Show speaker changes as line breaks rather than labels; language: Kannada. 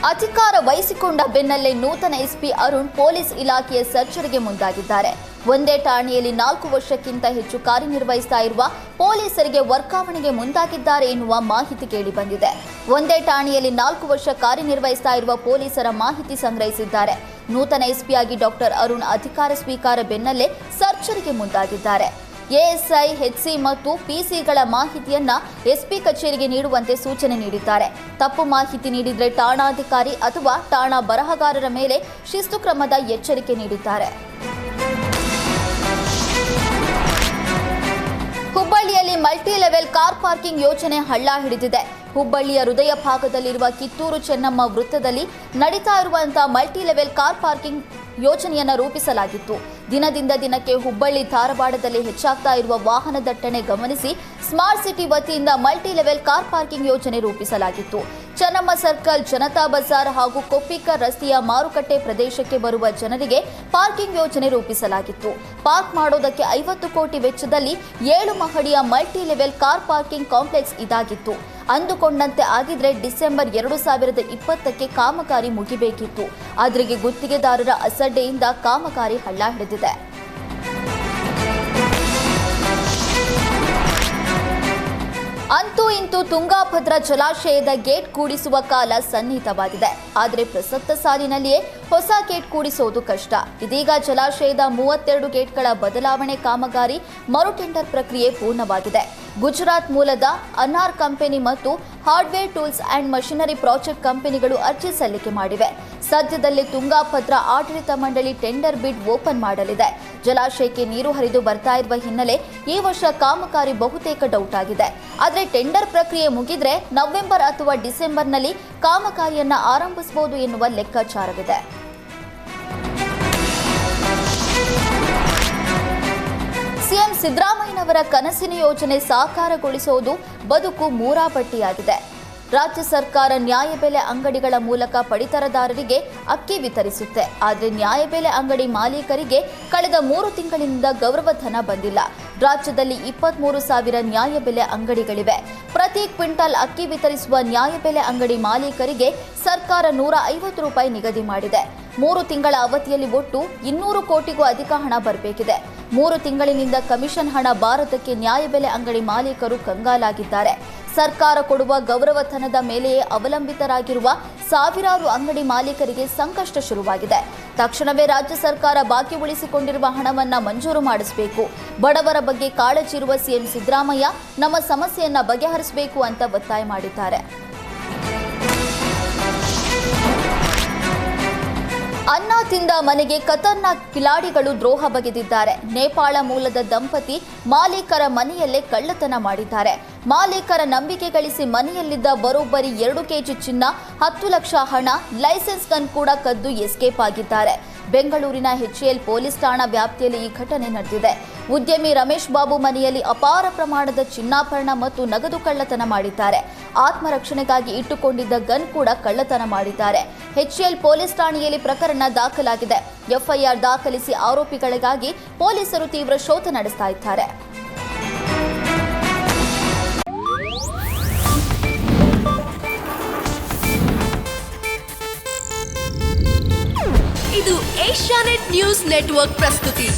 ಅಧಿಕಾರ ವಹಿಸಿಕೊಂಡ ಬೆನ್ನಲ್ಲೇ ನೂತನ ಎಸ್ಪಿ ಅರುಣ್ ಪೊಲೀಸ್ ಇಲಾಖೆಯ ಸರ್ಜರಿಗೆ ಮುಂದಾಗಿದ್ದಾರೆ. ಒಂದೇ ಠಾಣೆಯಲ್ಲಿ 4 ವರ್ಷಕ್ಕಿಂತ ಹೆಚ್ಚು ಕಾರ್ಯನಿರ್ವಹಿಸ್ತಾ ಇರುವ ಪೊಲೀಸರಿಗೆ ವರ್ಗಾವಣೆಗೆ ಮುಂದಾಗಿದ್ದಾರೆ ಎನ್ನುವ ಮಾಹಿತಿ ಕೇಳಿಬಂದಿದೆ. ಒಂದೇ ಠಾಣೆಯಲ್ಲಿ 4 ವರ್ಷ ಕಾರ್ಯನಿರ್ವಹಿಸ್ತಾ ಇರುವ ಪೊಲೀಸರ ಮಾಹಿತಿ ಸಂಗ್ರಹಿಸಿದ್ದಾರೆ. ನೂತನ ಎಸ್ಪಿಯಾಗಿ ಡಾಕ್ಟರ್ ಅರುಣ್ ಅಧಿಕಾರ ಸ್ವೀಕಾರ ಬೆನ್ನಲ್ಲೇ ಸರ್ಜರಿಗೆ ಮುಂದಾಗಿದ್ದಾರೆ. ಎಎಸ್ಐ, ಎಚ್ಸಿ ಮತ್ತು ಪಿಸಿಗಳ ಮಾಹಿತಿಯನ್ನ ಎಸ್ಪಿ ಕಚೇರಿಗೆ ನೀಡುವಂತೆ ಸೂಚನೆ ನೀಡಿದ್ದಾರೆ. ತಪ್ಪು ಮಾಹಿತಿ ನೀಡಿದರೆ ಠಾಣಾಧಿಕಾರಿ ಅಥವಾ ಠಾಣಾ ಬರಹಗಾರರ ಮೇಲೆ ಶಿಸ್ತು ಕ್ರಮದ ಎಚ್ಚರಿಕೆ ನೀಡಿದ್ದಾರೆ. ಹುಬ್ಬಳ್ಳಿಯಲ್ಲಿ ಮಲ್ಟಿ ಲೆವೆಲ್ ಕಾರ್ ಪಾರ್ಕಿಂಗ್ ಯೋಜನೆ ಹಳ್ಳ ಹಿಡಿದಿದೆ. ಹುಬ್ಬಳ್ಳಿಯ ಹೃದಯ ಭಾಗದಲ್ಲಿರುವ ಕಿತ್ತೂರು ಚೆನ್ನಮ್ಮ ವೃತ್ತದಲ್ಲಿ ನಡೀತಾ ಇರುವಂತಹ ಮಲ್ಟಿ ಲೆವೆಲ್ ಕಾರ್ ಪಾರ್ಕಿಂಗ್ ಯೋಜನೆಯನ್ನು ರೂಪಿಸಲಾಗಿತ್ತು. ದಿನದಿಂದ ದಿನಕ್ಕೆ ಹುಬ್ಬಳ್ಳಿ ಧಾರವಾಡದಲ್ಲಿ ಹೆಚ್ಚಾಗ್ತಾ ಇರುವ ವಾಹನ ದಟ್ಟಣೆ ಗಮನಿಸಿ ಸ್ಮಾರ್ಟ್ ಸಿಟಿ ವತಿಯಿಂದ ಮಲ್ಟಿ ಲೆವೆಲ್ ಕಾರ್ ಪಾರ್ಕಿಂಗ್ ಯೋಜನೆ ರೂಪಿಸಲಾಗಿತ್ತು. ಚೆನ್ನಮ್ಮ ಸರ್ಕಲ್, ಜನತಾ ಬಜಾರ್ ಹಾಗೂ ಕೊಪ್ಪಿಕರ್ ರಸ್ತೆಯ ಮಾರುಕಟ್ಟೆ ಪ್ರದೇಶಕ್ಕೆ ಬರುವ ಜನರಿಗೆ ಪಾರ್ಕಿಂಗ್ ಯೋಜನೆ ರೂಪಿಸಲಾಗಿತ್ತು. ಪಾರ್ಕ್ ಮಾಡೋದಕ್ಕೆ 50 ಕೋಟಿ ವೆಚ್ಚದಲ್ಲಿ 7 ಮಹಡಿಯ multi level car parking complex ಇದಾಗಿತ್ತು. ಅಂದುಕೊಂಡಂತೆ ಆಗಿದ್ರೆ ಡಿಸೆಂಬರ್ 2020ಕ್ಕೆ ಕಾಮಗಾರಿ ಮುಗಿಬೇಕಿತ್ತು. ಆದ್ರೆ ಗುತ್ತಿಗೆದಾರರ ಅಸಡ್ಡೆಯಿಂದ ಕಾಮಗಾರಿ ಹಳ್ಳ ಹಿಡಿದಿದೆ. ಅಂತೂ ಇಂತೂ ತುಂಗಾಭದ್ರಾ ಜಲಾಶಯದ ಗೇಟ್ ಕೂಡಿಸುವ ಕಾಲ ಸನ್ನಿಹಿತವಾಗಿದೆ. ಆದರೆ ಪ್ರಸಕ್ತ ಸಾಲಿನಲ್ಲಿಯೇ ಹೊಸ ಗೇಟ್ ಕೂಡಿಸೋದು ಕಷ್ಟ. ಇದೀಗ ಜಲಾಶಯದ 32 ಗೇಟ್ಗಳ ಬದಲಾವಣೆ ಕಾಮಗಾರಿ ಮರು ಟೆಂಡರ್ ಪ್ರಕ್ರಿಯೆ ಪೂರ್ಣವಾಗಿದೆ. ಗುಜರಾತ್ ಮೂಲದ ಅನಾರ್ ಕಂಪನಿ ಮತ್ತು hardware tools and machinery project ಕಂಪನಿಗಳು ಅರ್ಜಿ ಸಲ್ಲಿಕೆ ಮಾಡಿವೆ. ಸದ್ಯದಲ್ಲೇ ತುಂಗಾಭದ್ರಾ ಆಡಳಿತ ಮಂಡಳಿ ಟೆಂಡರ್ ಬಿಡ್ ಓಪನ್ ಮಾಡಲಿದೆ. ಜಲಾಶಯಕ್ಕೆ ನೀರು ಹರಿದು ಬರ್ತಾ ಇರುವ ಹಿನ್ನೆಲೆ ಈ ವರ್ಷ ಕಾಮಗಾರಿ ಬಹುತೇಕ ಡೌಟ್ ಆಗಿದೆ. ಆದರೆ ಟೆಂಡರ್ ಪ್ರಕ್ರಿಯೆ ಮುಗಿದ್ರೆ ನವೆಂಬರ್ ಅಥವಾ ಡಿಸೆಂಬರ್ನಲ್ಲಿ ಕಾಮಗಾರಿಯನ್ನ ಆರಂಭಿಸಬಹುದು ಎನ್ನುವ ಲೆಕ್ಕಾಚಾರವಿದೆ. ಸಿಎಂ ಸಿದ್ದರಾಮಯ್ಯನವರ ಕನಸಿನ ಯೋಜನೆ ಸಾಕಾರಗೊಳಿಸುವುದು ಬದುಕು ಮೂರಾಪಟ್ಟಿಯಾಗಿದೆ. ರಾಜ್ಯ ಸರ್ಕಾರ ನ್ಯಾಯಬೆಲೆ ಅಂಗಡಿಗಳ ಮೂಲಕ ಪಡಿತರದಾರರಿಗೆ ಅಕ್ಕಿ ವಿತರಿಸುತ್ತೆ. ಆದರೆ ನ್ಯಾಯಬೆಲೆ ಅಂಗಡಿ ಮಾಲೀಕರಿಗೆ ಕಳೆದ 3 ತಿಂಗಳಿನಿಂದ ಗೌರವಧನ ಬಂದಿಲ್ಲ. ರಾಜ್ಯದಲ್ಲಿ 23,000 ನ್ಯಾಯಬೆಲೆ ಅಂಗಡಿಗಳಿವೆ. ಪ್ರತಿ ಕ್ವಿಂಟಲ್ ಅಕ್ಕಿ ವಿತರಿಸುವ ನ್ಯಾಯಬೆಲೆ ಅಂಗಡಿ ಮಾಲೀಕರಿಗೆ ಸರ್ಕಾರ 150 ರೂಪಾಯಿ ನಿಗದಿ ಮಾಡಿದೆ. 3 ತಿಂಗಳ ಅವಧಿಯಲ್ಲಿ ಒಟ್ಟು 200 ಕೋಟಿಗೂ ಅಧಿಕ ಹಣ ಬರಬೇಕಿದೆ. 3 ತಿಂಗಳಿನಿಂದ ಕಮಿಷನ್ ಹಣ ಬಾರದಕ್ಕೆ ನ್ಯಾಯಬೆಲೆ ಅಂಗಡಿ ಮಾಲೀಕರು ಕಂಗಾಲಾಗಿದ್ದಾರೆ. ಸರ್ಕಾರ ಕೊಡುವ ಗೌರವಧನದ ಮೇಲೆಯೇ ಅವಲಂಬಿತರಾಗಿರುವ ಸಾವಿರಾರು ಅಂಗಡಿ ಮಾಲೀಕರಿಗೆ ಸಂಕಷ್ಟ ಶುರುವಾಗಿದೆ. ತಕ್ಷಣವೇ ರಾಜ್ಯ ಸರ್ಕಾರ ಬಾಕಿ ಉಳಿಸಿಕೊಂಡಿರುವ ಹಣವನ್ನು ಮಂಜೂರು ಮಾಡಿಸಬೇಕು. ಬಡವರ ಬಗ್ಗೆ ಕಾಳಜಿ ಇರುವ ಸಿಎಂ ಸಿದ್ದರಾಮಯ್ಯ ನಮ್ಮ ಸಮಸ್ಯೆಯನ್ನ ಬಗೆಹರಿಸಬೇಕು ಅಂತ ಒತ್ತಾಯ ಮಾಡಿದ್ದಾರೆ. ಅನ್ನ ತಿಂದ ಮನೆಗೆ ಖತರ್ನಾಕ್ ಕಿಲಾಡಿಗಳು ದ್ರೋಹ ಬಗೆದಿದ್ದಾರೆ. ನೇಪಾಳ ಮೂಲದ ದಂಪತಿ ಮಾಲೀಕರ ಮನೆಯಲ್ಲೇ ಕಳ್ಳತನ ಮಾಡಿದ್ದಾರೆ. ಮಾಲೀಕರ ನಂಬಿಕೆ ಗಳಿಸಿ ಮನೆಯಲ್ಲಿದ್ದ ಬರೋಬ್ಬರಿ 2 ಕೆಜಿ ಚಿನ್ನ, 10 ಲಕ್ಷ ಹಣ, ಲೈಸೆನ್ಸ್ ಗನ್ ಕೂಡ ಕದ್ದು ಎಸ್ಕೇಪ್ ಆಗಿದ್ದಾರೆ. ಬೆಂಗಳೂರಿನ ಎಚ್ಎಎಲ್ ಪೊಲೀಸ್ ಠಾಣಾ ವ್ಯಾಪ್ತಿಯಲ್ಲಿ ಈ ಘಟನೆ ನಡೆದಿದೆ. ಉದ್ಯಮಿ ರಮೇಶ್ ಬಾಬು ಮನೆಯಲ್ಲಿ ಅಪಾರ ಪ್ರಮಾಣದ ಚಿನ್ನಾಭರಣ ಮತ್ತು ನಗದು ಕಳ್ಳತನ ಮಾಡಿದ್ದಾರೆ. ಆತ್ಮರಕ್ಷಣೆಗಾಗಿ ಇಟ್ಟುಕೊಂಡಿದ್ದ ಗನ್ ಕೂಡ ಕಳ್ಳತನ ಮಾಡಿದ್ದಾರೆ. ಎಚ್ಎಎಲ್ ಪೊಲೀಸ್ ಠಾಣೆಯಲ್ಲಿ ಪ್ರಕರಣ ದಾಖಲಾಗಿದೆ. ಎಫ್ಐಆರ್ ದಾಖಲಿಸಿ ಆರೋಪಿಗಳಿಗಾಗಿ ಪೊಲೀಸರು ತೀವ್ರ ಶೋಧ ನಡೆಸ್ತಾ ಇದ್ದಾರೆ.
ಇದು ಏಷ್ಯಾನೆಟ್ ನ್ಯೂಸ್ ನೆಟ್ವರ್ಕ್ ಪ್ರಸ್ತುತಿ.